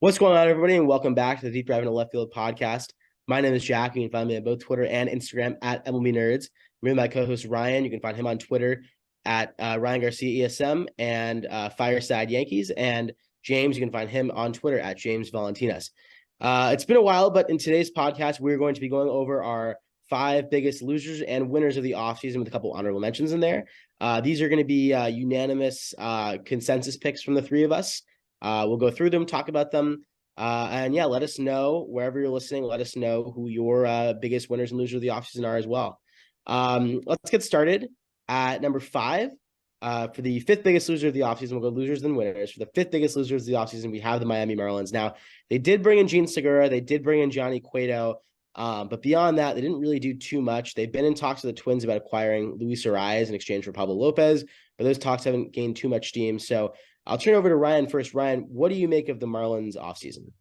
What's going on, everybody, and welcome back to the Deep Dive into Left Field podcast. My name is Jack. You can find me on both Twitter and Instagram at MLB Nerds. Me and my co-host Ryan. You can find him on Twitter at Ryan Garcia ESM and Fireside Yankees. And James, you can find him on Twitter at James Valentinas. It's been a while, but in today's podcast, we're going to be going over our five biggest losers and winners of the offseason with a couple honorable mentions in there. These are going to be unanimous consensus picks from the three of us. We'll go through them, talk about them, and yeah, let us know wherever you're listening. Let us know who your biggest winners and losers of the offseason are as well. Let's get started at number five. For the fifth biggest loser of the offseason, we'll go losers and winners. For the fifth biggest losers of the offseason, we have the Miami Marlins. Now, they did bring in Gene Segura. They did bring in Johnny Cueto. But beyond that, they didn't really do too much. They've been in talks with the Twins about acquiring Luis Arias in exchange for Pablo Lopez, but those talks haven't gained too much steam. So I'll turn over to Ryan first. Ryan, what do you make of the Marlins offseason?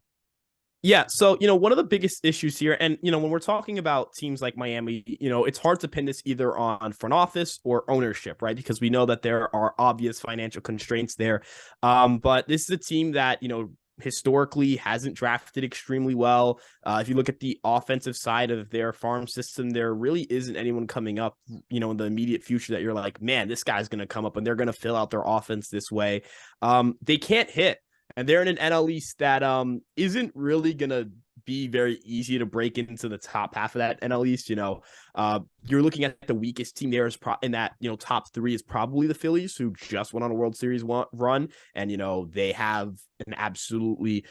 Yeah, so one of the biggest issues here, and when we're talking about teams like Miami, it's hard to pin this either on front office or ownership, right? Because we know that there are obvious financial constraints there. But this is a team that historically hasn't drafted extremely well. If you look at the offensive side of their farm system, there really isn't anyone coming up, in the immediate future that you're like, man, this guy's going to come up and they're going to fill out their offense this way. They can't hit. And they're in an NL East that isn't really going to be very easy to break into the top half of that NL East. You're looking at the weakest team there is in that, top three is probably the Phillies, who just went on a World Series run. And, they have an absolutely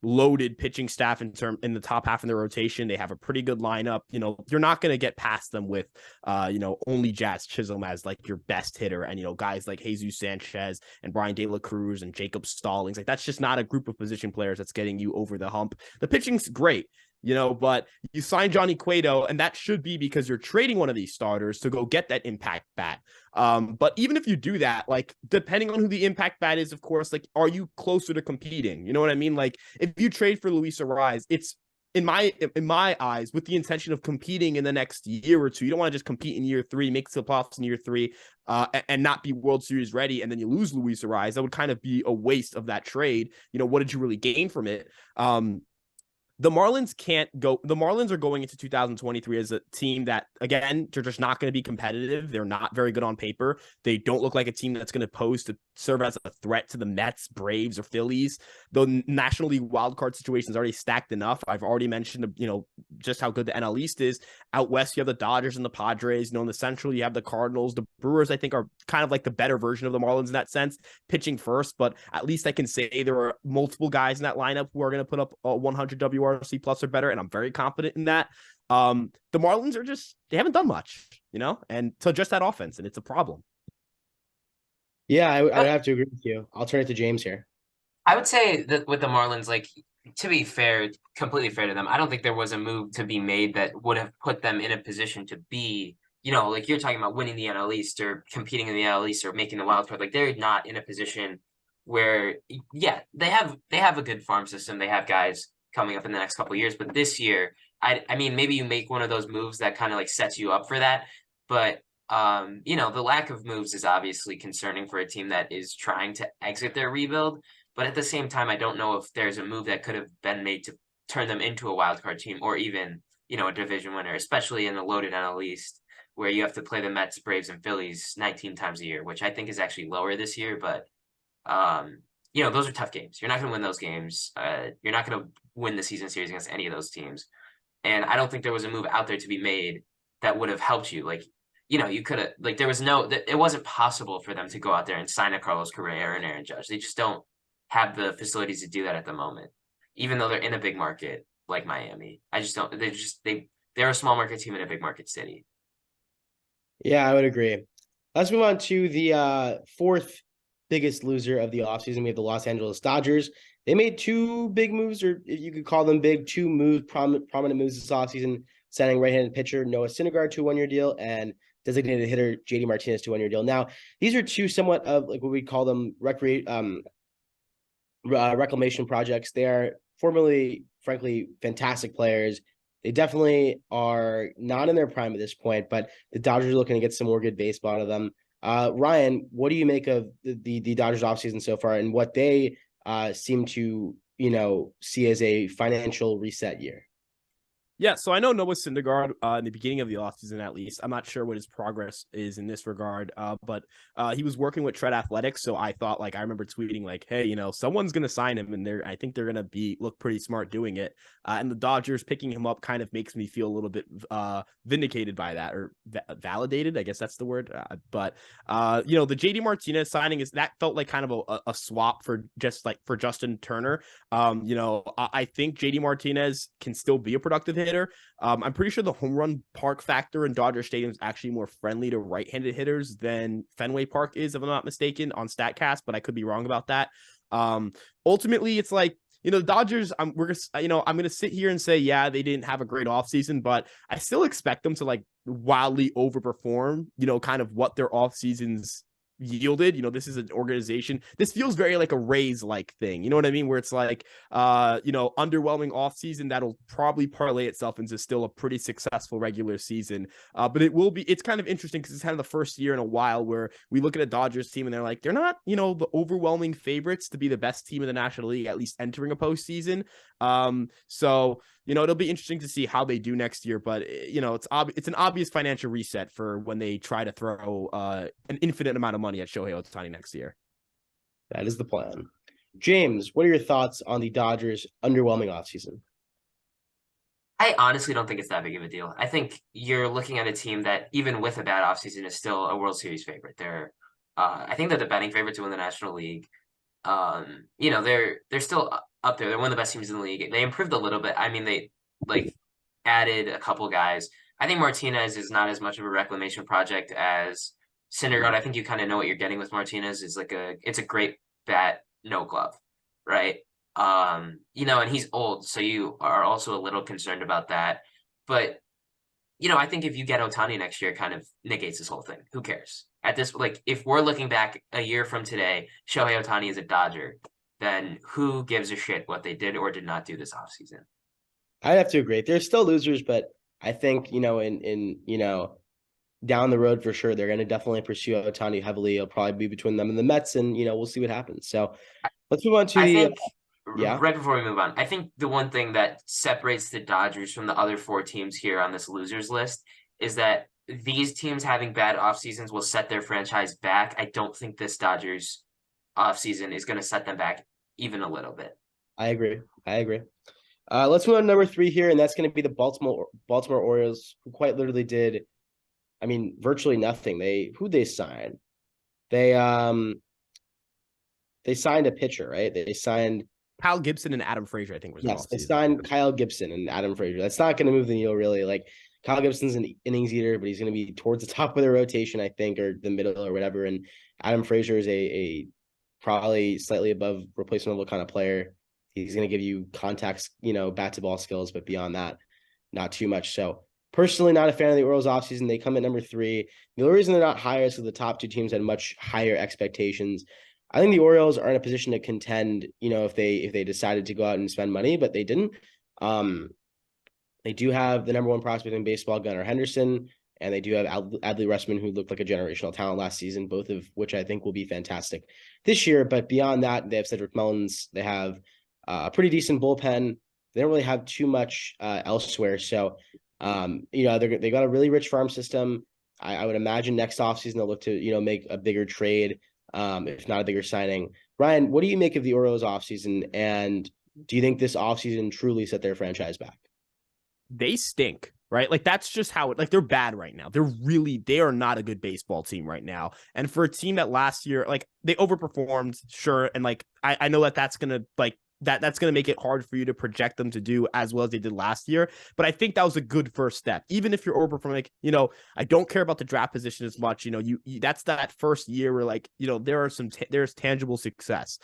loaded pitching staff in the top half of their rotation. They have a pretty good lineup. You're not going to get past them with only Jazz Chisholm as like your best hitter, and guys like Jesus Sanchez and Brian De La Cruz and Jacob Stallings. Like, that's just not a group of position players that's getting you over the hump. The pitching's great, but you sign Johnny Cueto, and that should be because you're trading one of these starters to go get that impact bat. But even if you do that, like, depending on who the impact bat is, of course, like, are you closer to competing? You know what I mean? Like, if you trade for Luis Arias, it's in my eyes with the intention of competing in the next year or two. You don't want to just compete in year three, make the playoffs in year three, and not be World Series ready, and then you lose Luis Arias. That would kind of be a waste of that trade. What did you really gain from it? The Marlins are going into 2023 as a team that, again, they're just not going to be competitive. They're not very good on paper. They don't look like a team that's going to pose to serve as a threat to the Mets, Braves, or Phillies. The National League wildcard situation is already stacked enough. I've already mentioned, just how good the NL East is. Out west, you have the Dodgers and the Padres. In the Central, you have the Cardinals. The Brewers, I think, are kind of like the better version of the Marlins in that sense, pitching first. But at least I can say there are multiple guys in that lineup who are going to put up a 100 WRC plus or better, and I'm very confident in that. The Marlins they haven't done much, and to just that offense, and it's a problem. Yeah, I would have to agree with you. I'll turn it to James here. I would say that with the Marlins, like, to be fair, completely fair to them, I don't think there was a move to be made that would have put them in a position to be, like you're talking about winning the NL East or competing in the NL East or making the wild card. Like, they're not in a position where, yeah, they have a good farm system. They have guys coming up in the next couple of years, but this year, I mean, maybe you make one of those moves that kind of like sets you up for that, but the lack of moves is obviously concerning for a team that is trying to exit their rebuild. But at the same time, I don't know if there's a move that could have been made to turn them into a wildcard team or even, a division winner, especially in the loaded NL East, where you have to play the Mets, Braves, and Phillies 19 times a year, which I think is actually lower this year. But, those are tough games. You're not going to win those games. You're not going to win the season series against any of those teams. And I don't think there was a move out there to be made that would have helped you. Like, you could have, like, it wasn't possible for them to go out there and sign a Carlos Correa or an Aaron Judge. They just don't have the facilities to do that at the moment, even though they're in a big market like Miami. I just don't. They're a small market team in a big market city. Yeah, I would agree. Let's move on to the fourth biggest loser of the offseason. We have the Los Angeles Dodgers. They made two big moves, or if you could call them big, prominent moves this offseason, signing right-handed pitcher Noah Syndergaard to a one-year deal and designated hitter JD Martinez to a one-year deal. Now, these are two somewhat of like what we call them reclamation projects. They are formerly, frankly, fantastic players. They definitely are not in their prime at this point, but the Dodgers are looking to get some more good baseball out of them. Ryan, what do you make of the Dodgers offseason so far and what they seem to see as a financial reset year? Yeah, so I know Noah Syndergaard in the beginning of the offseason, at least. I'm not sure what his progress is in this regard, but he was working with Tread Athletics, so I thought, I remember tweeting, hey, someone's going to sign him, and I think they're going to look pretty smart doing it. And the Dodgers picking him up kind of makes me feel a little bit vindicated by that, or validated, I guess that's the word. But the JD Martinez signing that felt like kind of a swap for Justin Turner. I think JD Martinez can still be a productive hitter. I'm pretty sure the home run park factor in Dodger Stadium is actually more friendly to right-handed hitters than Fenway Park is, if I'm not mistaken, on StatCast, but I could be wrong about that. Ultimately, it's the Dodgers, I'm going to sit here and say, yeah, they didn't have a great offseason, but I still expect them to wildly overperform, kind of what their offseasons yielded. This is an organization. This feels very like a Rays thing. You know what I mean? Where it's underwhelming offseason that'll probably parlay itself into still a pretty successful regular season. But it's kind of interesting because it's kind of the first year in a while where we look at a Dodgers team and they're not, the overwhelming favorites to be the best team in the National League, at least entering a postseason. So it'll be interesting to see how they do next year, but it's an obvious financial reset for when they try to throw an infinite amount of money at Shohei Ohtani next year. That is the plan. James, what are your thoughts on the Dodgers' underwhelming offseason? I honestly don't think it's that big of a deal. I think you're looking at a team that, even with a bad offseason, is still a World Series favorite. I think they're the betting favorite to win the National League. They're still up there. They're one of the best teams in the league. They improved a little bit. I mean, they added a couple guys. I think Martinez is not as much of a reclamation project as Syndergaard. I think you kind of know what you're getting with Martinez. It's a great bat, no glove, right? And he's old, so you are also a little concerned about that. But I think if you get Ohtani next year, it kind of negates this whole thing. Who cares? At this, if we're looking back a year from today, Shohei Ohtani is a Dodger, then who gives a shit what they did or did not do this offseason? I'd have to agree. They're still losers, but I think, in down the road for sure, they're going to definitely pursue Ohtani heavily. It'll probably be between them and the Mets, and, we'll see what happens. So let's move on to right before we move on, I think the one thing that separates the Dodgers from the other four teams here on this losers list is that these teams having bad off seasons will set their franchise back. I don't think this Dodgers off season is going to set them back even a little bit. I agree. Let's move on to number 3 here, and that's going to be the Baltimore Orioles, who quite literally did, virtually nothing. Who'd they sign? They signed a pitcher, right? They signed Kyle Gibson and Adam Frazier, I think was they signed Kyle Gibson and Adam Frazier. That's not going to move the needle really. Kyle Gibson's an innings eater, but he's going to be towards the top of the rotation, I think, or the middle or whatever. And Adam Frazier is a probably slightly above replacement level kind of player. He's going to give you contacts, bat to ball skills, but beyond that, not too much. So personally, not a fan of the Orioles offseason. They come at number 3. The only reason they're not higher is because the top 2 teams had much higher expectations. I think the Orioles are in a position to contend, if they decided to go out and spend money, but they didn't. They do have the number 1 prospect in baseball, Gunnar Henderson, and they do have Adley Rutschman, who looked like a generational talent last season, both of which I think will be fantastic this year. But beyond that, they have Cedric Mullins. They have a pretty decent bullpen. They don't really have too much elsewhere. So, they got a really rich farm system. I would imagine next offseason they'll look to, make a bigger trade, if not a bigger signing. Ryan, what do you make of the Orioles offseason? And do you think this offseason truly set their franchise back? They stink, right? That's just how they're bad right now. They are not a good baseball team right now. And for a team that last year, they overperformed, sure. And I know that's going to that's going to make it hard for you to project them to do as well as they did last year. But I think that was a good first step. Even if you're overperforming, I don't care about the draft position as much. That's that first year where there's tangible success.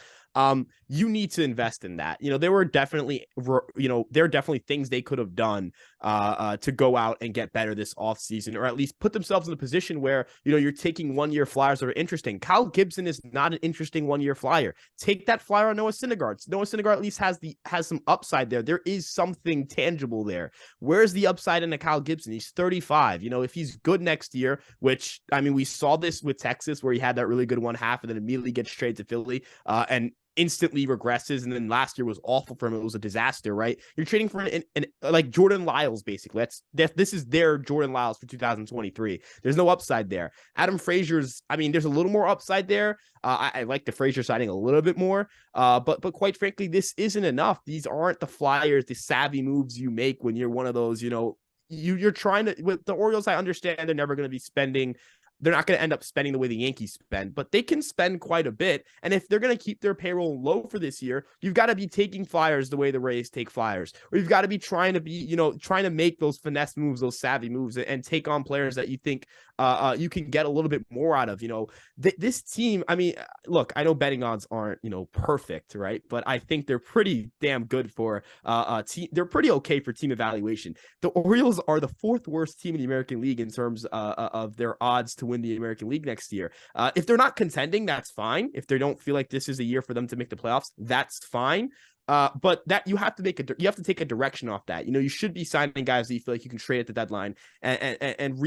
You need to invest in that. There were definitely, there are definitely things they could have done to go out and get better this offseason, or at least put themselves in a position where, you're taking 1-year flyers that are interesting. Kyle Gibson is not an interesting 1-year flyer. Take that flyer on Noah Syndergaard. Noah Syndergaard at least has some upside there. There is something tangible there. Where's the upside in a Kyle Gibson? He's 35. If he's good next year, which, we saw this with Texas where he had that really good 1 half and then immediately gets traded to Philly. And instantly regresses, and then last year was awful for him. It was a disaster, right? You're trading for an like Jordan Lyles, basically. This is their Jordan Lyles for 2023. There's no upside there. Adam Frazier's, I mean, there's a little more upside there. I like the Frazier signing a little bit more, but quite frankly, this isn't enough. These aren't the flyers, the savvy moves you make when you're one of those, you're trying to, with the Orioles, I understand they're never going to be spending. They're not going to end up spending the way the Yankees spend, but they can spend quite a bit. And if they're going to keep their payroll low for this year, you've got to be taking flyers the way the Rays take flyers, or you've got to be trying to make those finesse moves, those savvy moves, and take on players that you think you can get a little bit more out of. This team, I mean, look, I know betting odds aren't, perfect, right? But I think they're pretty damn good for team. They're pretty okay for team evaluation. The Orioles are the fourth worst team in the American League in terms of their odds to win the American League next year. If they're not contending, that's fine. If they don't feel like this is a year for them to make the playoffs, that's fine. But that you have to take a direction off that. You should be signing guys that you feel like you can trade at the deadline and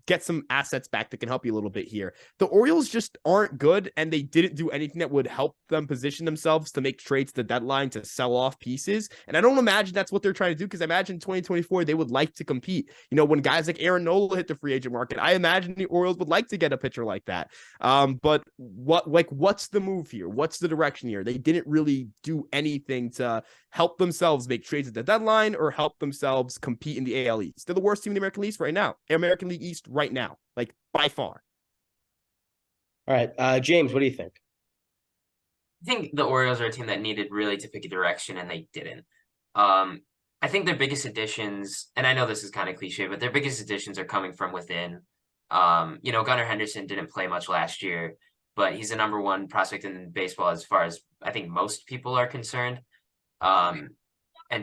get some assets back that can help you a little bit here. The Orioles just aren't good, and they didn't do anything that would help them position themselves to make trades at the deadline to sell off pieces. And I don't imagine that's what they're trying to do, because I imagine 2024 they would like to compete. When guys like Aaron Nola hit the free agent market, I imagine the Orioles would like to get a pitcher like that. But what's the move here? What's the direction here? They didn't really do anything to help themselves make trades at the deadline or help themselves compete in the AL East. They're the worst team in the American League right now. American League East right now, like by far. All right, James, what do you think? I think the Orioles are a team that needed really to pick a direction, and they didn't. I think their biggest additions, and I know this is kind of cliche, but their biggest additions are coming from within. Gunnar Henderson didn't play much last year, but he's the number one prospect in baseball as far as I think most people are concerned. And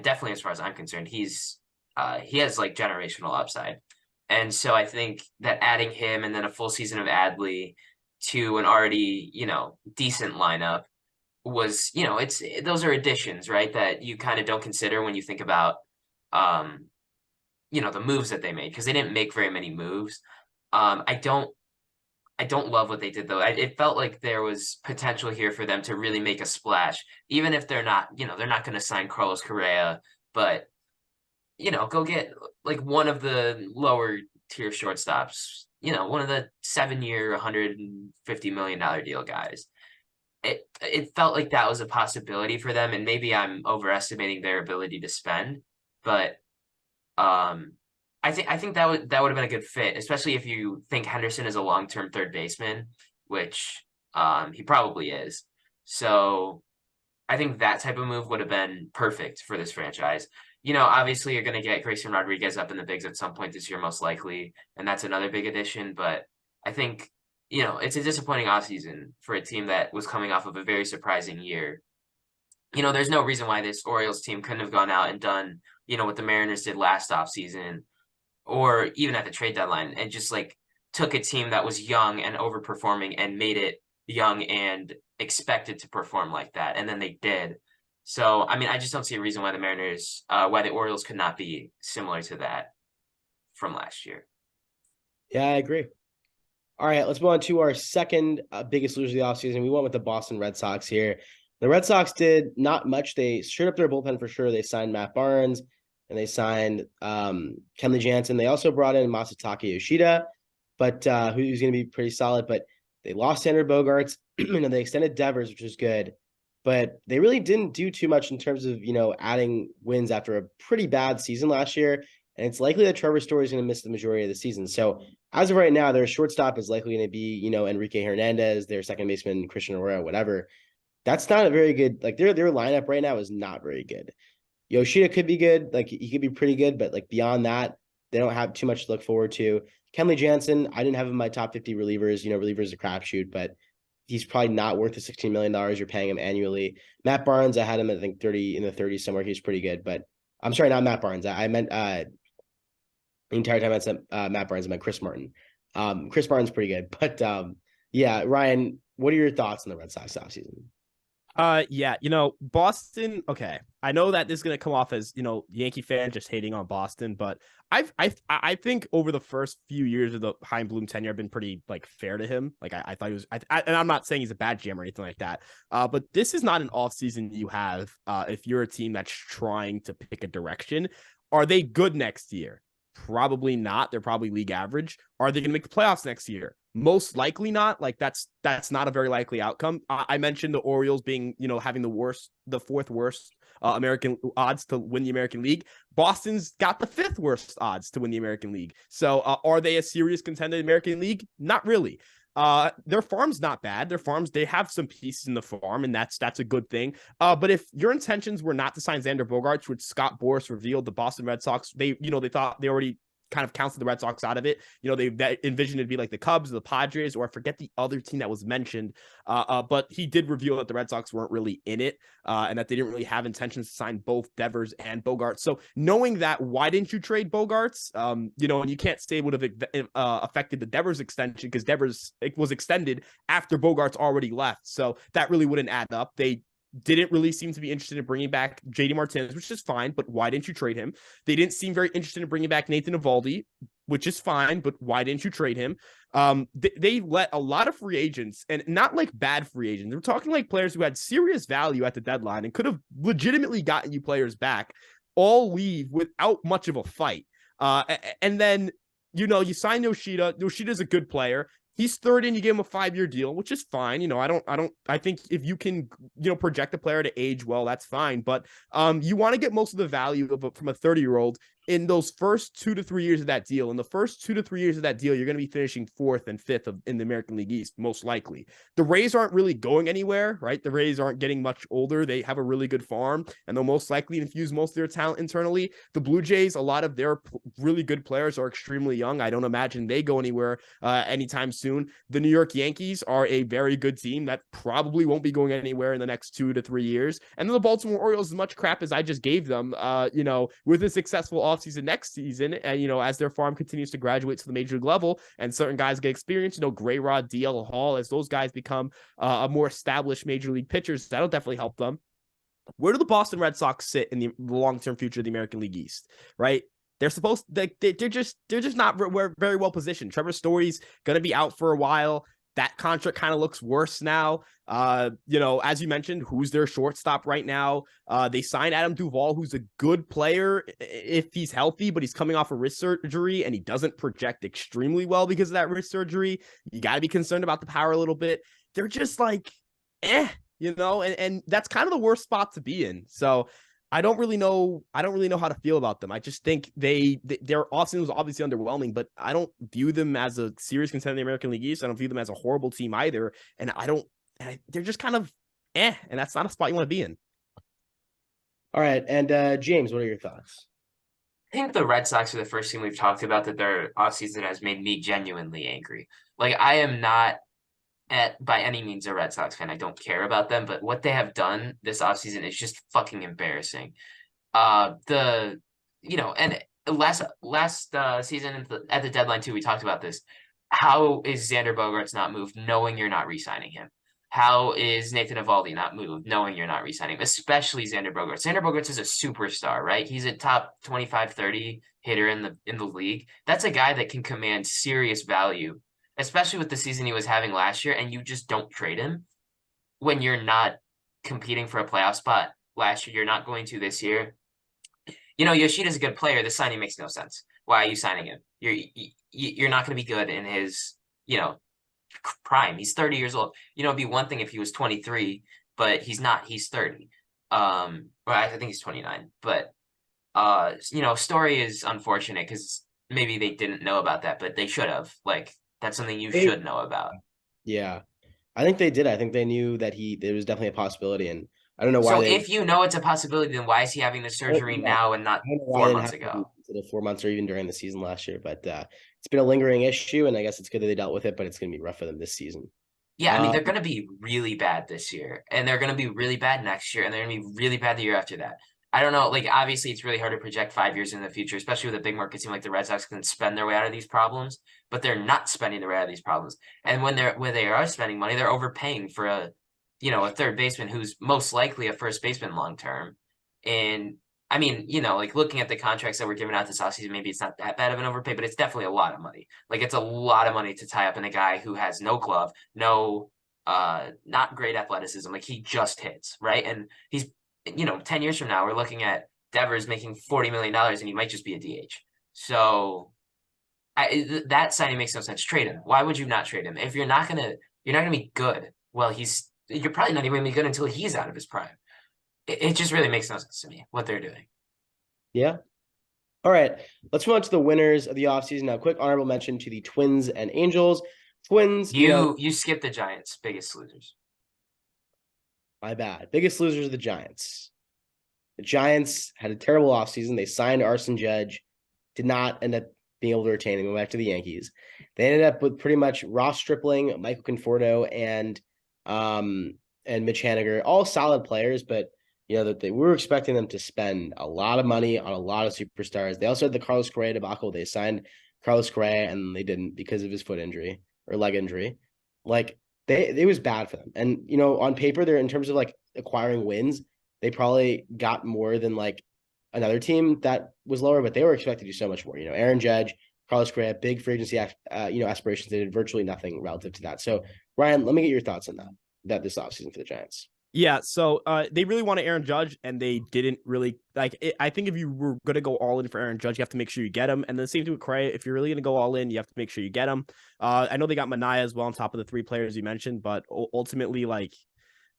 definitely as far as I'm concerned, he has like generational upside. And so I think that adding him and then a full season of Adley to an already, decent lineup was, those are additions, right? That you kind of don't consider when you think about, the moves that they made, because they didn't make very many moves. I don't love what they did, though. It felt like there was potential here for them to really make a splash, even if they're not, they're not going to sign Carlos Correa, but, go get like one of the lower tier shortstops, one of the 7-year, $150 million deal guys. It felt like that was a possibility for them, and maybe I'm overestimating their ability to spend, but I think that would have been a good fit, especially if you think Henderson is a long-term third baseman, which he probably is. So I think that type of move would have been perfect for this franchise. Obviously you're going to get Grayson Rodriguez up in the bigs at some point this year, most likely, and that's another big addition. But I think, it's a disappointing offseason for a team that was coming off of a very surprising year. There's no reason why this Orioles team couldn't have gone out and done, what the Mariners did last offseason, or even at the trade deadline, and just like took a team that was young and overperforming and made it young and expected to perform like that. And then they did. So, I mean, I just don't see a reason why why the Orioles could not be similar to that from last year. Yeah, I agree. All right, let's move on to our second biggest loser of the offseason. We went with the Boston Red Sox here. The Red Sox did not much. They shored up their bullpen for sure. They signed Matt Barnes, and they signed Kenley Jansen. They also brought in Masataka Yoshida, but who's going to be pretty solid. But they lost Xander Bogaerts, and they extended Devers, which was good. But they really didn't do too much in terms of, adding wins after a pretty bad season last year. And it's likely that Trevor Story is going to miss the majority of the season. So as of right now, their shortstop is likely going to be, Enrique Hernandez, their second baseman, Christian Arroyo, whatever. That's not a very good, like their lineup right now is not very good. Yoshida could be good. Like he could be pretty good, but like beyond that, they don't have too much to look forward to. Kenley Jansen, I didn't have him in my top 50 relievers. Relievers a crapshoot, but he's probably not worth the $16 million you're paying him annually. Matt Barnes, I had him, I think, 30 in the 30s somewhere. He's pretty good, but I'm sorry, not Matt Barnes. I meant the entire time I said Matt Barnes, I meant Chris Martin. Chris Martin's pretty good, but yeah, Ryan, what are your thoughts on the Red Sox offseason? Yeah, Boston. Okay, I know that this is gonna come off as Yankee fan just hating on Boston, but I think over the first few years of the Chaim Bloom tenure, I've been pretty like fair to him. Like I thought he was, and I'm not saying he's a bad GM or anything like that. But this is not an off season you have. If you're a team that's trying to pick a direction, are they good next year? Probably not. They're probably league average. Are they going to make the playoffs next year? Most likely not. Like that's not a very likely outcome. I mentioned the Orioles being, having the fourth worst American odds to win the American League. Boston's got the fifth worst odds to win the American League. So are they a serious contender in the American League? Not really. Their farm's not bad. They have some pieces in the farm, and that's a good thing. But if your intentions were not to sign Xander Bogaerts, which Scott Boras revealed, the Boston Red Sox, they thought they already kind of counted the Red Sox out of it. They envisioned it'd be like the Cubs, the Padres, or I forget the other team that was mentioned. But he did reveal that the Red Sox weren't really in it, and that they didn't really have intentions to sign both Devers and Bogaerts. So knowing that, why didn't you trade Bogaerts? And you can't say it would have affected the Devers extension because Devers was extended after Bogaerts already left. So that really wouldn't add up. They didn't really seem to be interested in bringing back JD Martinez, which is fine, but why didn't you trade him? They didn't seem very interested in bringing back Nathan Eovaldi, which is fine, but why didn't you trade him? They let a lot of free agents, and not like bad free agents. We're talking like players who had serious value at the deadline and could have legitimately gotten you players back, all leave without much of a fight. And then, you sign Yoshida. Yoshida's a good player. He's third and you give him a 5-year deal, which is fine. I think if you can, project a player to age well, that's fine. But you want to get most of the value from a 30-year-old in those first 2 to 3 years of that deal. In the first 2 to 3 years of that deal, you're going to be finishing fourth and fifth in the American League East, most likely. The Rays aren't really going anywhere, right? The Rays aren't getting much older. They have a really good farm, and they'll most likely infuse most of their talent internally. The Blue Jays, a lot of their really good players are extremely young. I don't imagine they go anywhere anytime soon. The New York Yankees are a very good team that probably won't be going anywhere in the next 2 to 3 years. And then the Baltimore Orioles, as much crap as I just gave them, with a successful offseason next season, and as their farm continues to graduate to the major league level and certain guys get experience, Gray Rod, DL Hall, as those guys become a more established major league pitchers, that'll definitely help them. Where do the Boston Red Sox sit in the long-term future of the American League East, right? They're supposed they're just not very well positioned. Trevor Story's going to be out for a while. That contract kind of looks worse now. As you mentioned, who's their shortstop right now? They signed Adam Duvall, who's a good player if he's healthy, but he's coming off a wrist surgery and he doesn't project extremely well because of that wrist surgery. You got to be concerned about the power a little bit. They're just like, and that's kind of the worst spot to be in. So I don't really know how to feel about them. I just think their offseason was obviously underwhelming, but I don't view them as a serious contender in the American League East. I don't view them as a horrible team either. And they're just kind of and that's not a spot you want to be in. All right. And James, what are your thoughts? I think the Red Sox are the first team we've talked about that their offseason has made me genuinely angry. Like, I am not by any means a Red Sox fan. I don't care about them, but what they have done this offseason is just fucking embarrassing. And last season at the deadline too, we talked about this. How is Xander Bogaerts not moved, knowing you're not re-signing him? How is Nathan Eovaldi not moved, knowing you're not re-signing him? Especially Xander Bogaerts. Xander Bogaerts is a superstar, right? He's a top 25, 30 hitter in the league. That's a guy that can command serious value, especially with the season he was having last year, and you just don't trade him when you're not competing for a playoff spot last year. You're not going to this year. Yoshida's a good player. This signing makes no sense. Why are you signing him? You're not going to be good in his, prime. He's 30 years old. It'd be one thing if he was 23, but he's not. He's 30. Well, I think he's 29. But, Story is unfortunate because maybe they didn't know about that, but they should have. Like, that's something you should know about. Yeah, I think they did. I think they knew that there was definitely a possispability, and I don't know why. So if you know it's a possibility, then why is he having the surgery now and not 4 months ago? 4 months or even during the season last year, but it's been a lingering issue, and I guess it's good that they dealt with it, but it's going to be rough for them this season. Yeah, I mean, they're going to be really bad this year, and they're going to be really bad next year, and they're going to be really bad the year after that. I don't know. Like, obviously, it's really hard to project 5 years in the future, especially with a big market team like the Red Sox can spend their way out of these problems, but they're not spending their way out of these problems. And when they are spending money, they're overpaying for a a third baseman who's most likely a first baseman long term. And I mean, like looking at the contracts that were given out this offseason, maybe it's not that bad of an overpay, but it's definitely a lot of money. Like it's a lot of money to tie up in a guy who has no glove, no not great athleticism. Like he just hits, right? And he's 10 years from now, we're looking at Devers making $40 million and he might just be a DH. So that signing makes no sense. Trade him. Why would you not trade him? If you're not gonna be good, well, you're probably not even gonna be good until he's out of his prime. It just really makes no sense to me what they're doing. Yeah. All right. Let's move on to the winners of the offseason. Now, quick honorable mention to the Twins and Angels. Twins, You skipped the Giants' biggest losers. My bad. Biggest losers are the Giants. The Giants had a terrible offseason. They signed Arson Judge, did not end up being able to retain him, went back to the Yankees. They ended up with pretty much Ross Stripling, Michael Conforto, and Mitch Haniger, all solid players, but that we were expecting them to spend a lot of money on a lot of superstars. They also had the Carlos Correa debacle. They signed Carlos Correa and they didn't because of his foot injury or leg injury. Like it was bad for them. And on paper, they're in terms of like acquiring wins, they probably got more than like another team that was lower, but they were expected to do so much more. Aaron Judge, Carlos Correa, big free agency, aspirations. They did virtually nothing relative to that. So Ryan, let me get your thoughts on that this offseason for the Giants. Yeah, so they really wanted Aaron Judge, and they didn't really like it. I think if you were going to go all in for Aaron Judge, you have to make sure you get him. And the same thing with Correa. If you're really going to go all in, you have to make sure you get him. I know they got Manaea as well on top of the three players you mentioned, but ultimately, like,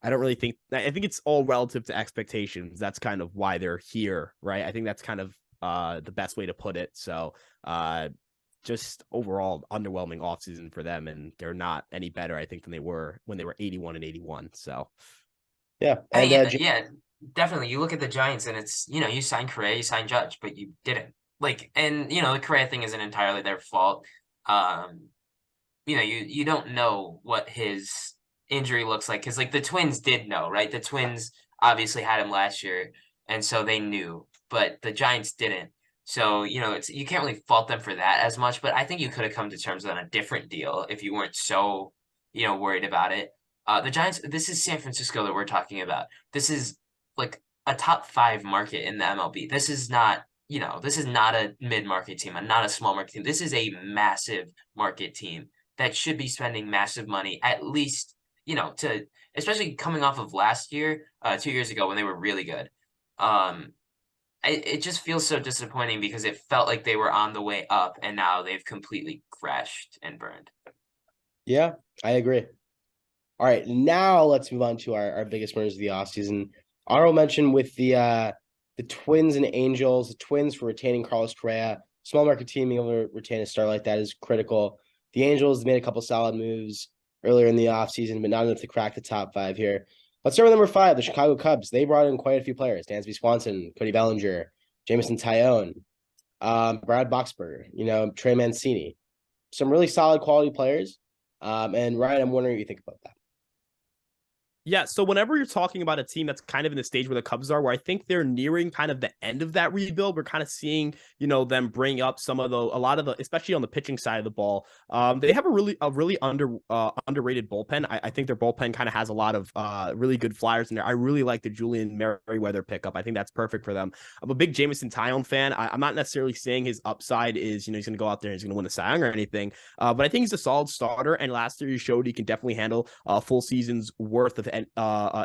I don't really think. I think it's all relative to expectations. That's kind of why they're here, right? I think that's kind of the best way to put it. So, just overall underwhelming offseason for them, and they're not any better, I think, than they were when they were 81 and 81. So. Yeah. And yeah, definitely. You look at the Giants and it's, you signed Correa, you signed Judge, but you didn't. Like, and the Correa thing isn't entirely their fault. You don't know what his injury looks like because like the Twins did know, right? The Twins obviously had him last year, and so they knew, but the Giants didn't. So, you can't really fault them for that as much, but I think you could have come to terms on a different deal if you weren't so, worried about it. The Giants, this is San Francisco that we're talking about. This is like a top 5 market in the MLB. This is not a mid-market team, not a small market team. This is a massive market team that should be spending massive money, at least, especially coming off of last year, 2 years ago when they were really good. It just feels so disappointing because it felt like they were on the way up and now they've completely crashed and burned. Yeah, I agree. All right, now let's move on to our biggest winners of the offseason. Honorable mention with the Twins and Angels. The Twins for retaining Carlos Correa. Small market team being able to retain a star like that is critical. The Angels made a couple solid moves earlier in the offseason, but not enough to crack the top 5 here. Let's start with number 5, the Chicago Cubs. They brought in quite a few players. Dansby Swanson, Cody Bellinger, Jameson Taillon, Brad Boxberger, Trey Mancini. Some really solid quality players. And Ryan, I'm wondering what you think about that. Yeah, so whenever you're talking about a team that's kind of in the stage where the Cubs are, where I think they're nearing kind of the end of that rebuild, we're kind of seeing, them bring up a lot of the, especially on the pitching side of the ball. They have a really underrated bullpen. I think their bullpen kind of has a lot of really good flyers in there. I really like the Julian Merriweather pickup. I think that's perfect for them. I'm a big Jameson Taillon fan. I'm not necessarily saying his upside is, he's going to go out there and he's going to win the Cy Young or anything, but I think he's a solid starter. And last year he showed he can definitely handle a full season's worth of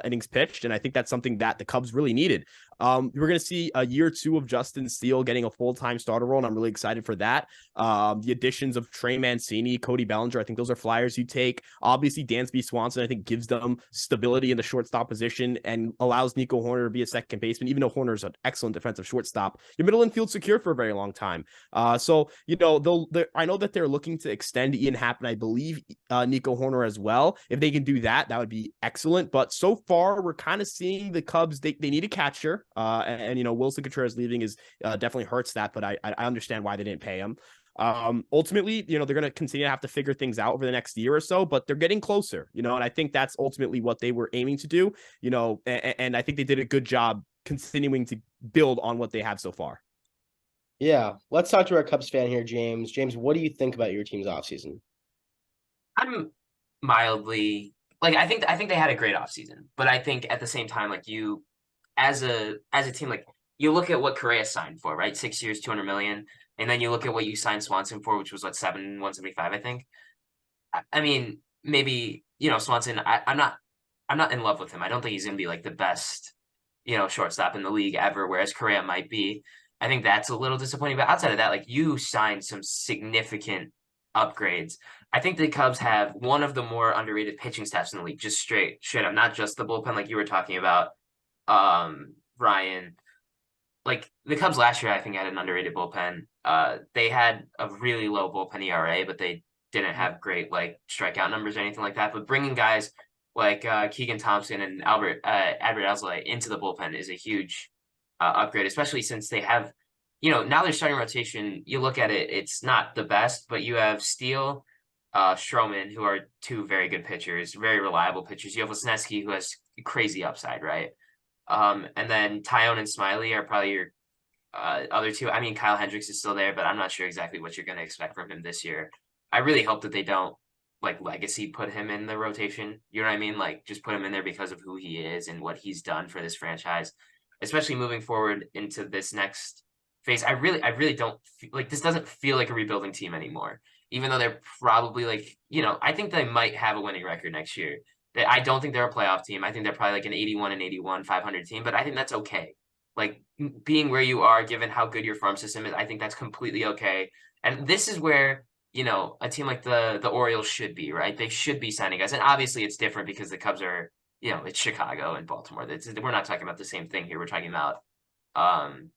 innings pitched, and I think that's something that the Cubs really needed. We're going to see a year 2 of Justin Steele getting a full-time starter role, and I'm really excited for that. The additions of Trey Mancini, Cody Bellinger, I think those are flyers you take. Obviously, Dansby Swanson, I think, gives them stability in the shortstop position and allows Nico Hoerner to be a second baseman, even though Hoerner is an excellent defensive shortstop. Your middle infield secure for a very long time. So, I know that they're looking to extend Ian Happ, and I believe Nico Hoerner as well. If they can do that, that would be excellent. But so far, we're kind of seeing the Cubs, they need a catcher. Wilson Contreras leaving is definitely hurts that, but I understand why they didn't pay him. Ultimately, they're going to continue to have to figure things out over the next year or so, but they're getting closer, and I think that's ultimately what they were aiming to do, and I think they did a good job continuing to build on what they have so far. Yeah. Let's talk to our Cubs fan here, James. James, what do you think about your team's offseason? I'm mildly like I think they had a great offseason, but I think at the same time, like you as a team, like you look at what Correa signed for, right? 6 years, 200 million, and then you look at what you signed Swanson for, which was what 175, I think. I mean, maybe Swanson. I'm not in love with him. I don't think he's gonna be like the best, shortstop in the league ever. Whereas Correa might be. I think that's a little disappointing. But outside of that, like you signed some significant upgrades. I think the Cubs have one of the more underrated pitching staffs in the league. Just straight up, not just the bullpen like you were talking about, Ryan. Like the Cubs last year, I think had an underrated bullpen. They had a really low bullpen ERA, but they didn't have great like strikeout numbers or anything like that. But bringing guys like Keegan Thompson and Albert Alzolay into the bullpen is a huge upgrade, especially since they have, now their starting rotation. You look at it; it's not the best, but you have Steele, Stroman, who are two very good pitchers, very reliable pitchers. You have Lesniewski, who has crazy upside, right? And then Tyone and Smiley are probably your other two. I mean, Kyle Hendricks is still there, but I'm not sure exactly what you're going to expect from him this year. I really hope that they don't like legacy put him in the rotation. You know what I mean? Like just put him in there because of who he is and what he's done for this franchise, especially moving forward into this next phase. I really don't like this doesn't feel like a rebuilding team anymore, even though they're probably like, I think they might have a winning record next year. I don't think they're a playoff team. I think they're probably like an 81 500 team, but I think that's okay. Like being where you are, given how good your farm system is, I think that's completely okay. And this is where, a team like the Orioles should be, right? They should be signing guys. And obviously it's different because the Cubs are, it's Chicago and Baltimore. We're not talking about the same thing here. We're talking about, one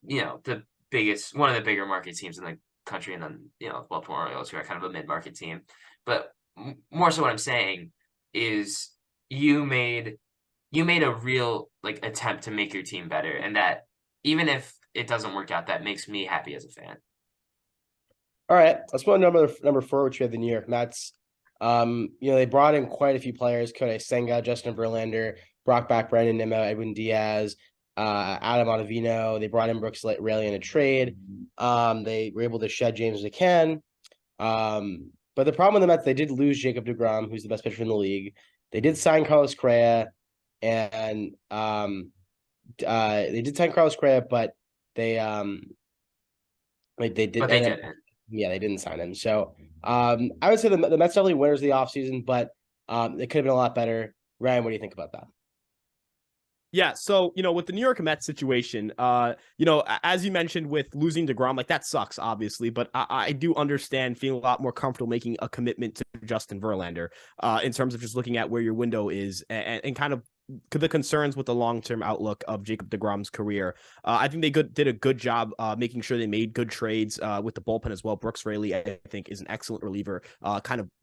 of the bigger market teams in the country. And then, Baltimore Orioles, who are kind of a mid-market team. But more so what I'm saying is you made a real like attempt to make your team better, and that even if it doesn't work out, that makes me happy as a fan. All right, let's go on number 4, which we have the New York Mets. They brought in quite a few players: Kodai Senga, Justin Verlander, brought back Brandon Nimmo, Edwin Diaz, Adam Ottavino. They brought in Brooks Raley in a trade. They were able to shed James McCann. But the problem with the Mets, they did lose Jacob deGrom, who's the best pitcher in the league. They did sign Carlos Correa, and they did sign Carlos Correa, but they did. But they didn't. Yeah, they didn't sign him. So I would say the Mets definitely winners of the offseason, but it could have been a lot better. Ryan, what do you think about that? Yeah, so with the New York Mets situation, as you mentioned with losing DeGrom, like that sucks, obviously, but I do understand feeling a lot more comfortable making a commitment to Justin Verlander, in terms of just looking at where your window is and kind of the concerns with the long-term outlook of Jacob deGrom's career. I think they did a good job making sure they made good trades with the bullpen as well. Brooks Raley, I think, is an excellent reliever.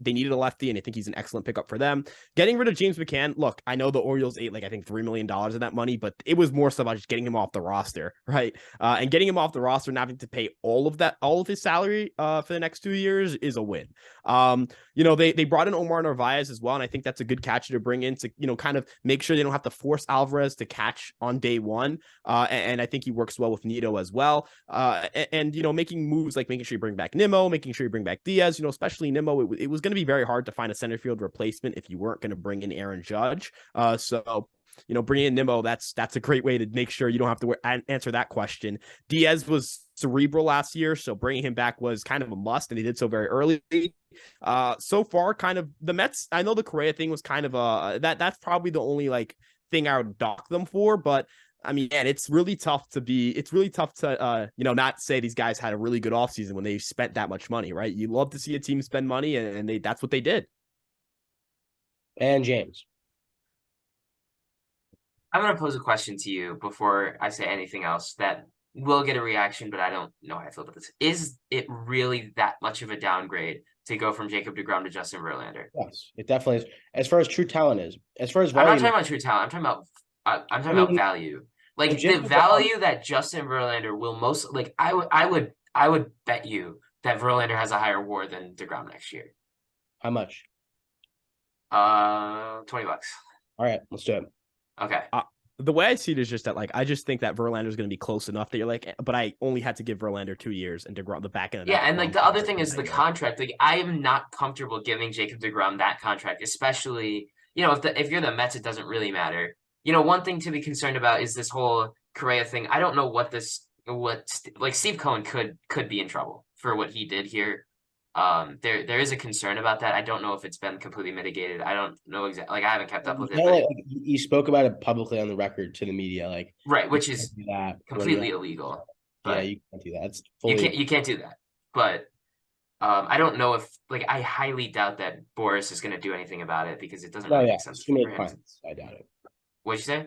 They needed a lefty, and I think he's an excellent pickup for them. Getting rid of James McCann, look, I know the Orioles ate I think $3 million of that money, but it was more so about just getting him off the roster, right? And getting him off the roster and having to pay all of his salary for the next 2 years is a win. They brought in Omar Narvaez as well, and I think that's a good catcher to bring in to kind of make sure they don't have to force Alvarez to catch on day one. And I think he works well with Nito as well. And making moves like making sure you bring back Nimmo, making sure you bring back Diaz, especially Nimmo. It was going to be very hard to find a center field replacement if you weren't going to bring in Aaron Judge. So bringing in Nimmo, that's a great way to make sure you don't have to answer that question. Diaz was cerebral last year, so bringing him back was kind of a must, and he did so very early. So far, kind of the Mets, I know the Correa thing was kind of that's probably the only thing I would dock them for, but I mean, man, it's really tough to not say these guys had a really good offseason when they spent that much money, right? You love to see a team spend money, and that's what they did. And James, I'm going to pose a question to you before I say anything else that will get a reaction, but I don't know how I feel about this. Is it really that much of a downgrade to go from Jacob deGrom to Justin Verlander? Yes, it definitely is. As far as true talent is, as far as I'm volume, not talking about true talent. I'm talking about value. Like the value that Justin Verlander will most I would bet you that Verlander has a higher WAR than deGrom next year. How much? $20. All right, let's do it. Okay. The way I see it is just that, like, I just think that Verlander is going to be close enough that you're like, but I only had to give Verlander 2 years and DeGrom the back end of that. Yeah, and like DeGrom the other contract thing is the contract. Like I am not comfortable giving Jacob DeGrom that contract, especially if you're the Mets, it doesn't really matter. One thing to be concerned about is this whole Correa thing. I don't know like Steve Cohen could be in trouble for what he did here. There is a concern about that. I don't know if it's been completely mitigated. I don't know exactly. Like I haven't kept up with it, but you spoke about it publicly on the record to the media, like right, which is that completely illegal. Yeah, But you can't do that. It's fully you can't do that. But I don't know if I highly doubt that Boris is going to do anything about it because it doesn't really make sense too many for him. clients. I doubt it. What'd you say?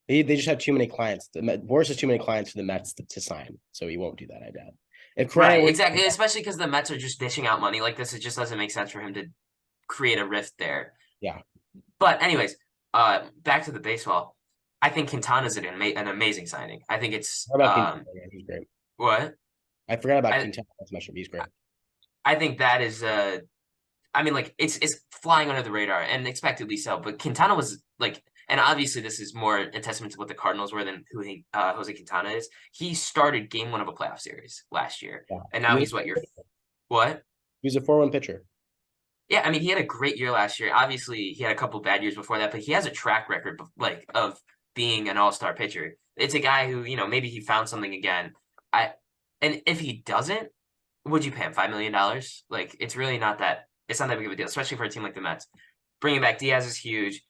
They just have too many clients. Boris has too many clients for the Mets to sign, so he won't do that. I doubt. If Right, exactly. Especially because the Mets are just dishing out money like this. It just doesn't make sense for him to create a rift there. Yeah. But anyways, back to the baseball. I think Quintana's an amazing signing. I think it's he's great. What? I forgot about Quintana. He's great. I think that is I mean, like it's flying under the radar and expectedly so. But Quintana was like, and obviously this is more a testament to what the Cardinals were than who Jose Quintana is. He started game 1 of a playoff series last year, and now he's what? He was a 4-1 pitcher. Yeah, I mean, he had a great year last year. Obviously, he had a couple bad years before that, but he has a track record of being an all-star pitcher. It's a guy who maybe he found something again. And if he doesn't, would you pay him $5 million? Like, it's really not that. It's not that big of a deal, especially for a team like the Mets. Bringing back Diaz is huge.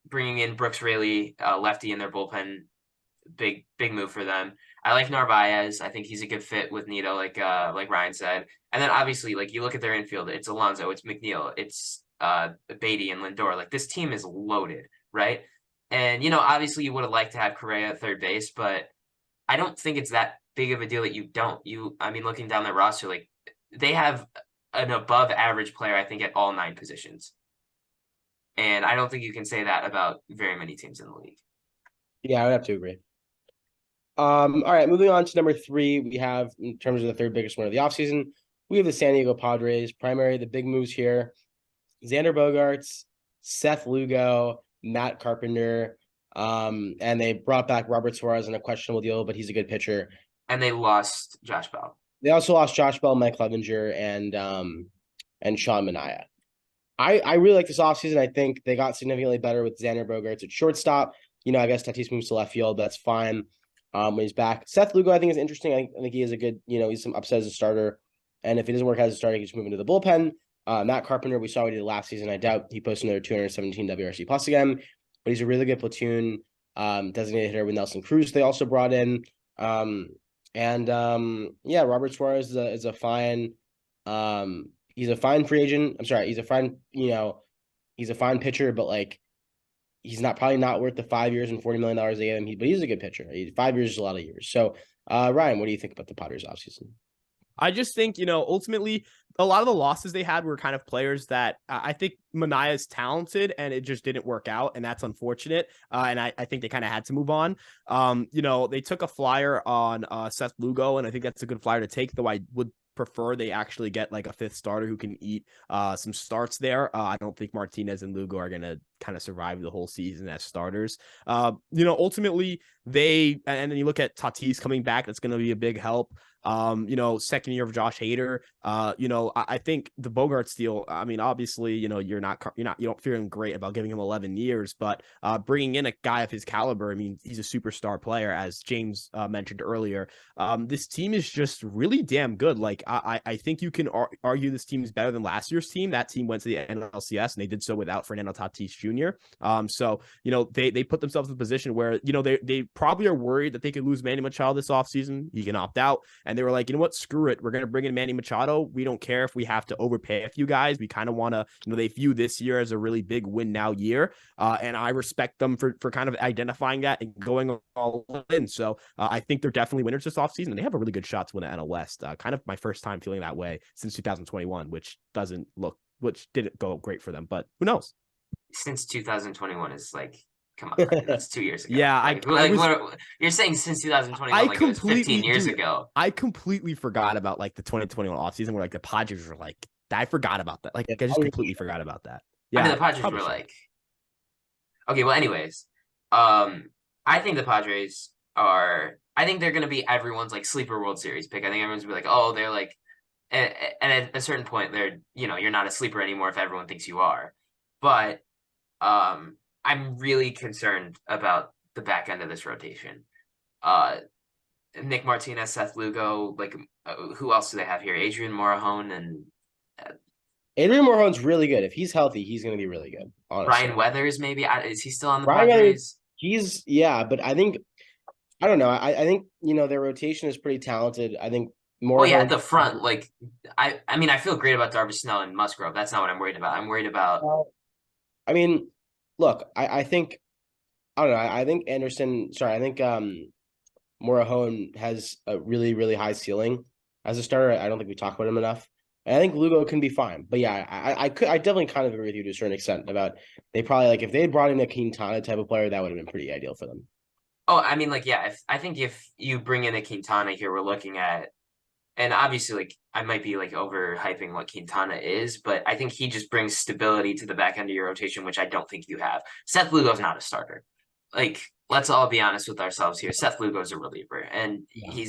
Bringing in Brooks Raley, lefty in their bullpen, big move for them. I like Narvaez. I think he's a good fit with Nito, like Ryan said. And then obviously, like you look at their infield, it's Alonso, it's McNeil, it's Beatty and Lindor. Like this team is loaded, right? And obviously you would have liked to have Correa at third base, but I don't think it's that big of a deal that you don't. I mean, looking down their roster, like they have an above average player, I think, at all 9 positions. And I don't think you can say that about very many teams in the league. Yeah, I would have to agree. All right, moving on to number 3, we have, in terms of the third biggest one of the offseason, we have the San Diego Padres. Primary, the big moves here, Xander Bogaerts, Seth Lugo, Matt Carpenter, and they brought back Robert Suarez on a questionable deal, but he's a good pitcher. And they lost Josh Bell. They also lost Josh Bell, Mike Clevenger, and Sean Manaea. I really like this offseason. I think they got significantly better with Xander Bogaerts at shortstop. I guess Tatis moves to left field. That's fine. When he's back. Seth Lugo, I think, is interesting. I think he is a good, he's some upside as a starter. And if he doesn't work as a starter, he can just move into the bullpen. Matt Carpenter, we saw what he did last season. I doubt he posted another 217 WRC plus again, but he's a really good platoon designated hitter with Nelson Cruz. They also brought in. Robert Suarez is a fine. He's a fine free agent. I'm sorry, he's a fine. He's a fine pitcher, but like, he's probably not worth the 5 years and $40 million they gave him. But he's a good pitcher. 5 years is a lot of years. So, Ryan, what do you think about the Padres offseason? I just think, ultimately, a lot of the losses they had were kind of players that I think Manaea is talented and it just didn't work out. And that's unfortunate. And I think they kind of had to move on. They took a flyer on Seth Lugo, and I think that's a good flyer to take, though I would prefer they actually get like a 5th starter who can eat some starts there. I don't think Martinez and Lugo are going to kind of survive the whole season as starters. Ultimately, and then you look at Tatis coming back, that's going to be a big help. Second year of Josh Hader. I think the Bogaerts deal, I mean, obviously, you don't feel great about giving him 11 years, but bringing in a guy of his caliber, I mean, he's a superstar player, as James mentioned earlier. This team is just really damn good. Like, I think you can argue this team is better than last year's team. That team went to the NLCS, and they did so without Fernando Tatis Jr. So, they put themselves in a position where, they probably are worried that they could lose Manny Machado this offseason. He can opt out. And they were like, you know what? Screw it. We're going to bring in Manny Machado. We don't care if we have to overpay a few guys. We kind of want to, they view this year as a really big win now year. And I respect them for kind of identifying that and going all in. So I think they're definitely winners this offseason. They have a really good shot to win the NL West. Kind of my first time feeling that way since 2021, which didn't go great for them, but who knows? Since 2021 is like, come on, Ryan, that's 2 years ago. Yeah, you're saying since 2021, like it was 15 years ago. I completely forgot about like the 2021 offseason where like the Padres were like, I forgot about that. Like I just completely forgot about that. Yeah, I mean, the Padres were like, okay. Well, anyways, I think the Padres are. I think they're going to be everyone's like sleeper World Series pick. I think everyone's gonna be like, oh, they're like, and at a certain point, they're you're not a sleeper anymore if everyone thinks you are. But I'm really concerned about the back end of this rotation. Nick Martinez, Seth Lugo, like who else do they have here? Adrian Morejon and Adrian Morejon's really good. If he's healthy, he's going to be really good. Honestly, Ryan Weathers, maybe. Is he still on the Ryan Weathers, Padres? but I don't know. I think their rotation is pretty talented. I think Well, yeah, Morejon. at the front, like I mean, I feel great about Darvish, Snell, and Musgrove. That's not what I'm worried about. I'm worried about. I mean, look, I think I don't know. I think Anderson. Sorry, I think Morejon has a really really high ceiling as a starter. I don't think we talk about him enough. And I think Lugo can be fine, but yeah, I definitely kind of agree with you to a certain extent about they probably like if they had brought in a Quintana type of player, that would have been pretty ideal for them. Oh, I mean, like, yeah. I think if you bring in a Quintana here, we're looking at, and obviously, like, I might be like overhyping what Quintana is, but I think he just brings stability to the back end of your rotation, which I don't think you have. Seth Lugo's not a starter. Like, let's all be honest with ourselves here. Seth Lugo's a reliever, and Yeah.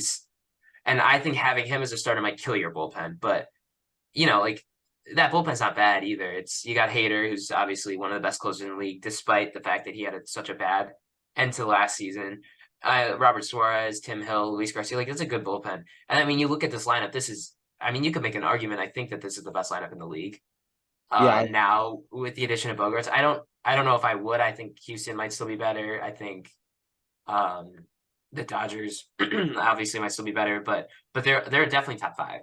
and I think having him as a starter might kill your bullpen, but like that bullpen's not bad either. It's you got Hader, who's obviously one of the best closers in the league, despite the fact that he had such a bad end to last season. Robert Suarez, Tim Hill, Luis Garcia, like it's a good bullpen. And I mean, you look at this lineup. I mean, you could make an argument. I think that this is the best lineup in the league. Yeah. Now with the addition of Bogarts, I don't know if I would. I think Houston might still be better. I think, the Dodgers obviously might still be better, but they're definitely top five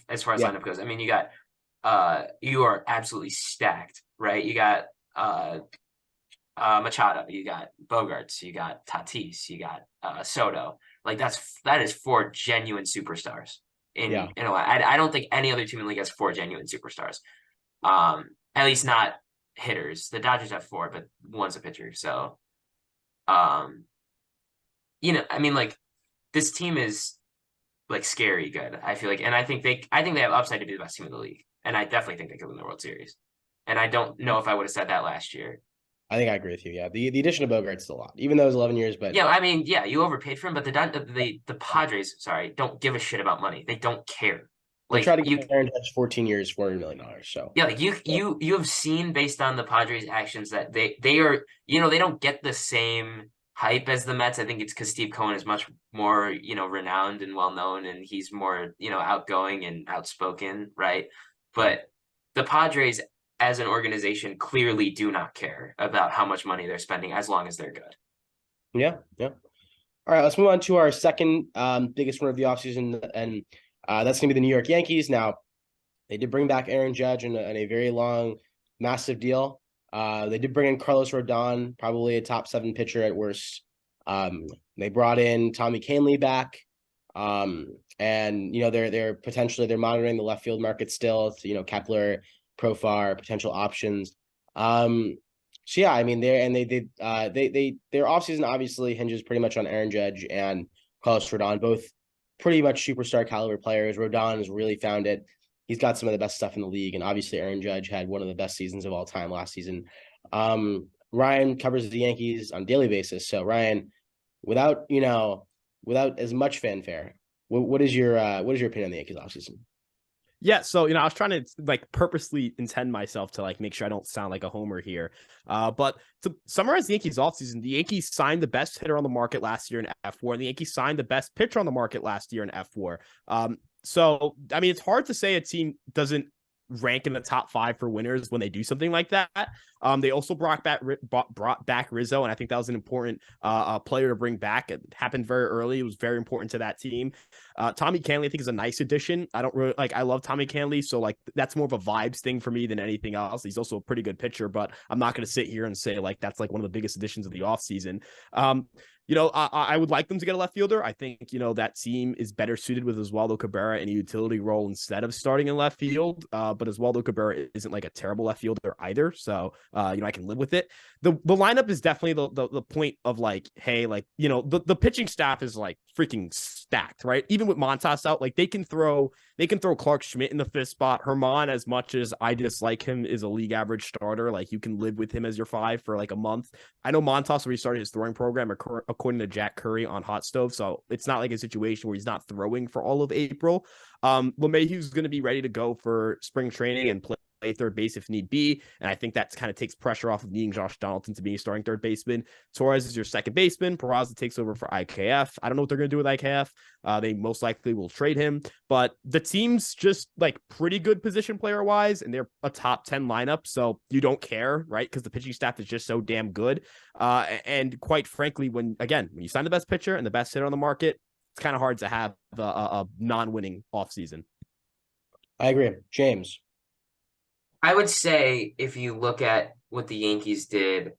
as far as Yeah. lineup goes. I mean, you are absolutely stacked, right? You got Machado, you got Bogarts, you got Tatis, you got Soto. Like that is four genuine superstars Yeah. in a way. I don't think any other team in the league has four genuine superstars. At least not hitters. The Dodgers have four, but one's a pitcher. So, I mean, like this team is like scary good. I feel like, and I think they have upside to be the best team in the league, and I definitely think they could win the World Series. And I don't know if I would have said that last year. I think I agree with you. Yeah. The addition of Bogarts is a lot, even though it was 11 years, but Yeah, I mean, yeah, you overpaid for him, but the Padres, sorry, don't give a shit about money. They don't care. they Like tried to you, get Aaron Judge 14 years, $400 million. So yeah, like you have seen based on the Padres' actions that they are, they don't get the same hype as the Mets. I think it's because Steve Cohen is much more, renowned and well known, and he's more, outgoing and outspoken, right? But the Padres as an organization clearly do not care about how much money they're spending as long as they're good. yeah. Yeah. All right, let's move on to our second biggest winner of the offseason, and that's going to be the New York Yankees. Now, they did bring back Aaron Judge in a very long, massive deal. They did bring in Carlos Rodon, probably a top 7 pitcher at worst. They brought in Tommy Kahnle back, and they're monitoring the left field market still. So, Kepler, Profar, potential options. So yeah, I mean their offseason obviously hinges pretty much on Aaron Judge and Carlos Rodon, both pretty much superstar caliber players. Rodon has really found it. He's got some of the best stuff in the league, and obviously Aaron Judge had one of the best seasons of all time last season. Ryan covers the Yankees on a daily basis, so Ryan, without as much fanfare, what is your opinion on the Yankees offseason? Yeah, so I was trying to like purposely intend myself to like make sure I don't sound like a homer here. But to summarize the Yankees offseason, the Yankees signed the best hitter on the market last year in F4, and the Yankees signed the best pitcher on the market last year in F4. So I mean, it's hard to say a team doesn't rank in the top 5 for winners when they do something like that. They also brought back Rizzo, and I think that was an important player to bring back. It happened very early. It was very important to that team. Tommy Kahnle, I think, is a nice addition. I don't really I love Tommy Kahnle, so like that's more of a vibes thing for me than anything else. He's also a pretty good pitcher, but I'm not going to sit here and say like that's like one of the biggest additions of the offseason. I would like them to get a left fielder. I think, that team is better suited with Oswaldo Cabrera in a utility role instead of starting in left field. But Oswaldo Cabrera isn't like a terrible left fielder either. So, I can live with it. The lineup is definitely the point of like, hey, like, the pitching staff is like freaking stacked, right? Even with Montas out, like they can throw Clark Schmidt in the fifth spot. Herman, as much as I dislike him, is a league average starter. Like you can live with him as your 5 for like a month. I know Montas restarted his throwing program according to Jack Curry on Hot Stove, so it's not like a situation where he's not throwing for all of April. LeMahieu's going to be ready to go for spring training and play third base if need be. And I think that kind of takes pressure off of needing Josh Donaldson to be a starting third baseman. Torres is your second baseman. Peraza takes over for IKF. I don't know what they're going to do with IKF. They most likely will trade him, but the team's just like pretty good position player wise, and they're a top 10 lineup. So you don't care, right? Because the pitching staff is just so damn good. And quite frankly, when you sign the best pitcher and the best hitter on the market, it's kind of hard to have a non-winning offseason. I agree. James. I would say if you look at what the Yankees did,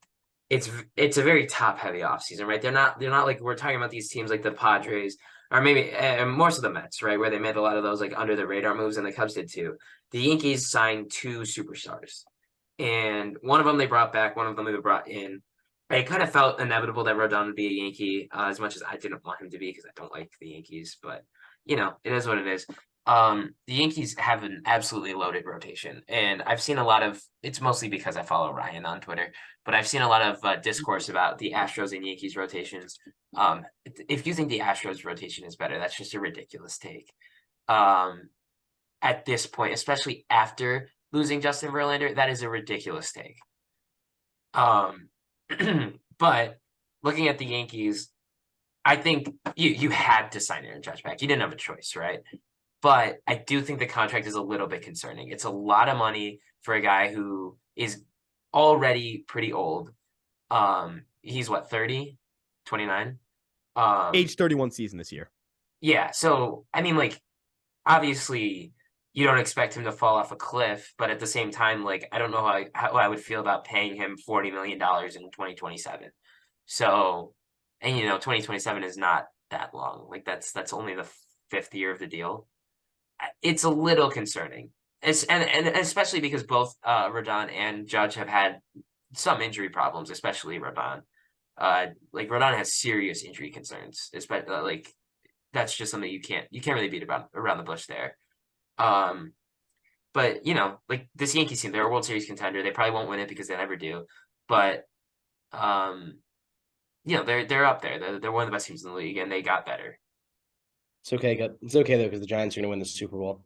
it's a very top heavy offseason, right? They're not like we're talking about these teams like the Padres or maybe more so the Mets, right? Where they made a lot of those like under the radar moves, and the Cubs did too. The Yankees signed 2 superstars, and one of them they brought back, one of them they brought in. It kind of felt inevitable that Rodon would be a Yankee, as much as I didn't want him to be because I don't like the Yankees, but it is what it is. The Yankees have an absolutely loaded rotation, and I've seen a lot of, it's mostly because I follow Ryan on Twitter, but I've seen a lot of discourse about the Astros and Yankees rotations. If you think the Astros rotation is better, that's just a ridiculous take. At this point, especially after losing Justin Verlander, that is a ridiculous take. But looking at the Yankees, I think you had to sign Aaron Judge back. You didn't have a choice, right? But I do think the contract is a little bit concerning. It's a lot of money for a guy who is already pretty old. He's what, 30, 29? Age 31 season this year. Yeah. So, I mean, like, obviously you don't expect him to fall off a cliff, but at the same time, like, I don't know how I would feel about paying him $40 million in 2027. So, and 2027 is not that long. Like that's only the 5th year of the deal. It's a little concerning. And especially because both Rodon and Judge have had some injury problems, especially Rodon. Like Rodon has serious injury concerns, especially like that's just something you can't really beat around the bush there. But like this Yankees team, they're a World Series contender. They probably won't win it because they never do. But they're up there. They're one of the best teams in the league, and they got better. It's okay. It's okay though because the Giants are going to win the Super Bowl.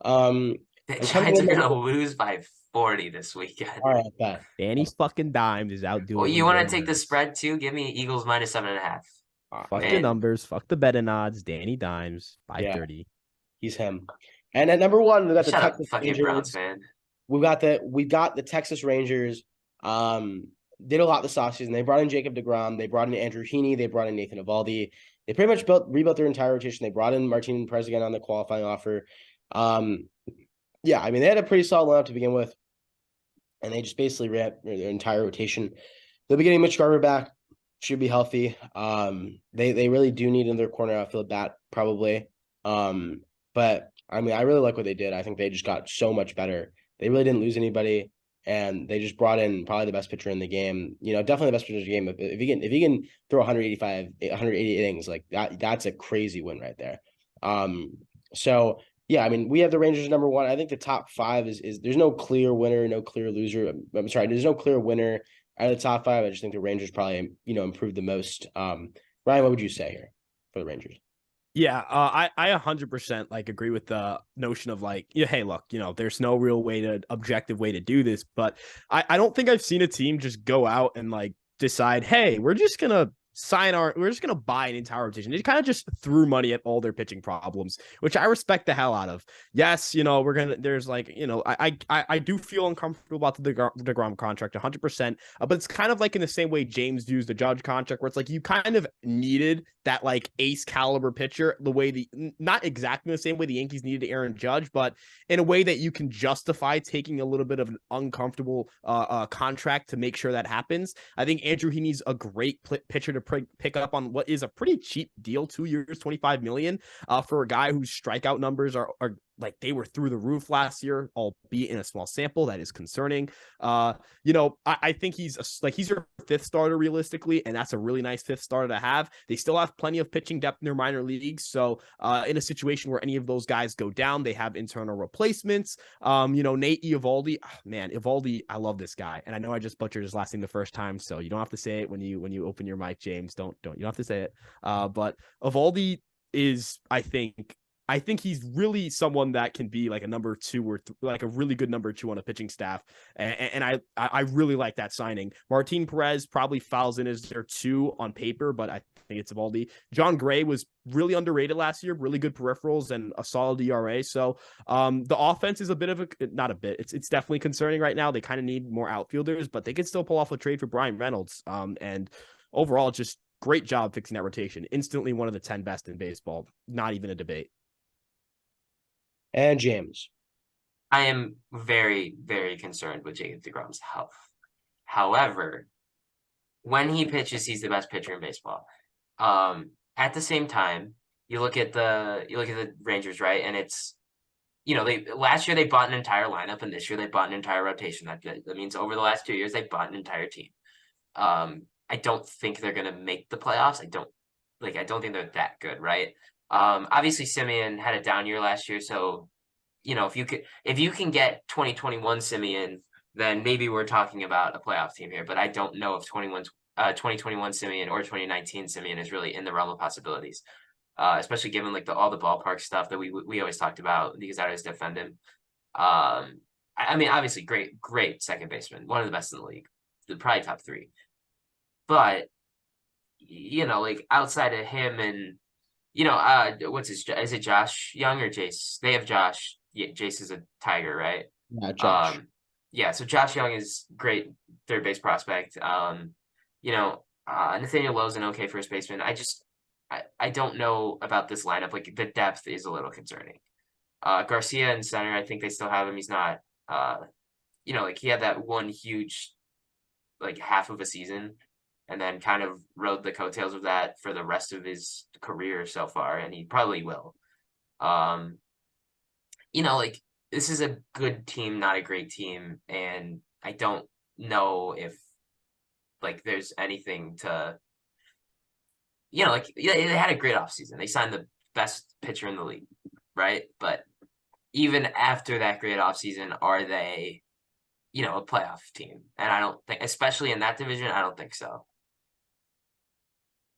The Giants are going to lose by 40 this weekend. All right, bet. Danny fucking Dimes is out doing. Well, you want to take the spread too? Give me Eagles minus 7.5. Fuck the numbers. Fuck the betting odds. Danny Dimes 530. He's him. And at number 1, we got the Texas Texas Rangers. Browns, man. We got the Texas Rangers. Did a lot this offseason. They brought in Jacob deGrom. They brought in Andrew Heaney. They brought in Nathan Eovaldi. They pretty much rebuilt their entire rotation. They brought in Martin Perez again on the qualifying offer. They had a pretty solid lineup to begin with, and they just basically ran their entire rotation. They'll be getting Mitch Garver back. Should be healthy. They really do need another corner outfield bat probably. But I mean, I really like what they did. I think they just got so much better. They really didn't lose anybody, and they just brought in probably the best pitcher in the game. Definitely the best pitcher in the game. If he can throw 180 innings, like that's a crazy win right there. So yeah, I mean, we have the Rangers number 1. I think the top 5 is there's no clear winner, no clear loser. I'm sorry, there's no clear winner out of the top 5. I just think the Rangers probably improved the most. Ryan, what would you say here for the Rangers? Yeah, I 100% like agree with the notion of like, hey, look, there's no real objective way to do this, but I don't think I've seen a team just go out and like decide, hey, we're just gonna buy an entire rotation. They kind of just threw money at all their pitching problems, which I respect the hell out of. Yes, there's like, I do feel uncomfortable about the DeGrom contract 100%, but it's kind of like in the same way James used the Judge contract, where it's like you kind of needed that like ace caliber pitcher, not exactly the same way the Yankees needed Aaron Judge, but in a way that you can justify taking a little bit of an uncomfortable contract to make sure that happens. I think Andrew Heaney's a great pitcher to pick up on what is a pretty cheap deal, 2 years, $25 million, for a guy whose strikeout numbers are like they were through the roof last year, albeit in a small sample. That is concerning. I think he's your fifth starter realistically, and that's a really nice fifth starter to have. They still have plenty of pitching depth in their minor leagues, so in a situation where any of those guys go down, they have internal replacements. Nate Eovaldi, Eovaldi, I love this guy, and I know I just butchered his last name the first time, so you don't have to say it when you open your mic, James. Don't you don't have to say it. But Eovaldi is, I think he's really someone that can be like a number two or like a really good number two on a pitching staff. And I really like that signing. Martin Perez probably fouls in as their two on paper, but I think it's Eovaldi. John Gray was really underrated last year, really good peripherals and a solid ERA. So the offense is it's definitely concerning right now. They kind of need more outfielders, but they could still pull off a trade for Brian Reynolds. And overall, just great job fixing that rotation. Instantly one of the 10 best in baseball. Not even a debate. And James. I am very, very concerned with Jacob deGrom's health. However, when he pitches, he's the best pitcher in baseball. At the same time, you look at the Rangers, right? And it's, last year they bought an entire lineup, and this year they bought an entire rotation. That means over the last 2 years they bought an entire team. I don't think they're gonna make the playoffs. I don't think they're that good, right? Obviously Simeon had a down year last year, so if you can get 2021 Simeon, then maybe we're talking about a playoff team here. But I don't know if 2021 Simeon or 2019 Simeon is really in the realm of possibilities, especially given like all the ballpark stuff that we always talked about because I always defend him. I mean, obviously great second baseman, one of the best in the league, probably top three. But like outside of him and is it Josh Young or Jace? They have Josh. Yeah, Jace is a Tiger, right? Yeah, Josh. So Josh Young is great third base prospect. Nathaniel Lowe's an okay first baseman. I don't know about this lineup. Like the depth is a little concerning. Garcia in center, I think they still have him. He's not he had that one huge like half of a season and then kind of rode the coattails of that for the rest of his career so far, and he probably will. This is a good team, not a great team, and I don't know if there's anything to they had a great offseason. They signed the best pitcher in the league, right? But even after that great offseason, are they a playoff team? And I don't think, especially in that division, I don't think so.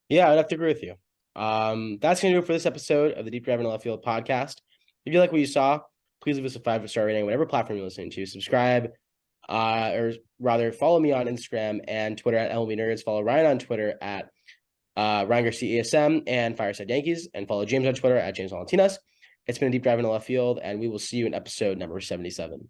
Yeah, I'd have to agree with you. That's going to do it for this episode of the Deep Dive in Left Field podcast. If you like what you saw, please leave us a 5-star rating, whatever platform you're listening to. Subscribe, or rather follow me on Instagram and Twitter at MLB Nerds. Follow Ryan on Twitter at Ryan Garcia ESM and Fireside Yankees, and follow James on Twitter at James Valentinas. It's been a Deep Dive in Left Field, and we will see you in episode number 77.